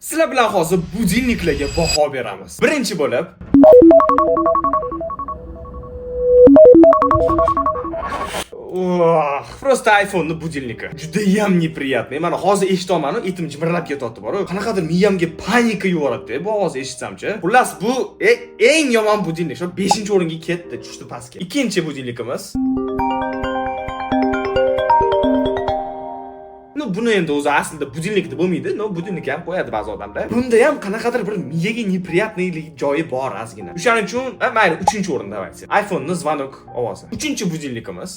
Sizlar bilan hozir budilniklarga baho beramiz. Birinchi bo'lib Просто iPhone'ning budilniki. Juda ham неприятный. Mana hozir eshityapman, etim jimirlab ketyapti bor. Qanaqadir miyamga panika yuboradi bu ovoz eshitsam-chi. Xullas bu eng yomon budilnik. Shu 5-o'ringa ketdi, tushdi pastga. Ikkinchi budilnikimiz. Buni endi o'zi aslida budilnik deb bo'lmaydi, budilnik ham qo'yadi ba'zi odamlar. Bunda ham qanaqadir bir miyaga неприятныйlik joyi bor ozgina. O'shaning uchun mayli 3-o'rinda aytsak. iPhone'ning звонок ovozi. 3-budilnikimiz.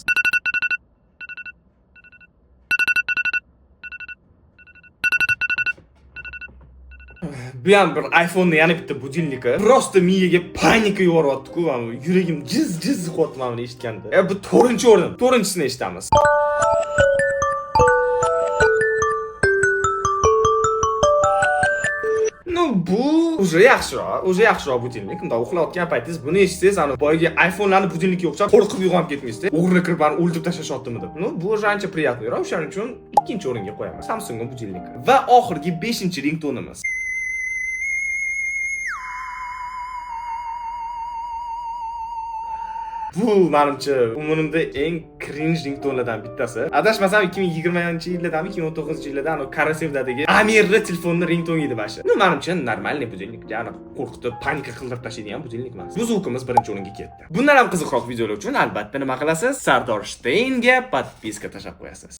Bu ham bir iPhone'ning yana bitta budilniki. Просто miyaga panika yuboryapti-ku, yuragim jiz qilyapti mana buni eshitganda. Bu 4-o'rin. 4-chisini eshitamiz. Bu yaxshiroq budilnik. Unda uxlayotgan paytingiz buni eshitsangiz, boyagi iPhone'larning budilnikiga o'xshab qo'rqib uyg'onib ketmaysiz. O'g'ri kirib bani o'ldirib tashlashyaptimi deb. Bu ancha приятныйroq. O'shaning uchun 2-o'ringa qo'yamiz. Samsungning budilniki. Va oxirgi 5-ringtonimiz. Bu menimcha umrimda eng cringe ringtonlardan bittasi. Adashmasam 2020-yillardami, 2019-yillarda Karasevdagi Amirli telefonning ringtoni edi bashi. Menimcha normalniy budilnik. Ya'ni qo'rqitib, panika qildirib tashlaydigan budilnik emas. Bu zvukimiz 1-o'ringa ketdi. Bundan ham qiziqroq videolar uchun albatta nima qilasiz? Sardor Shteynga podpiska tashlab qo'yasiz.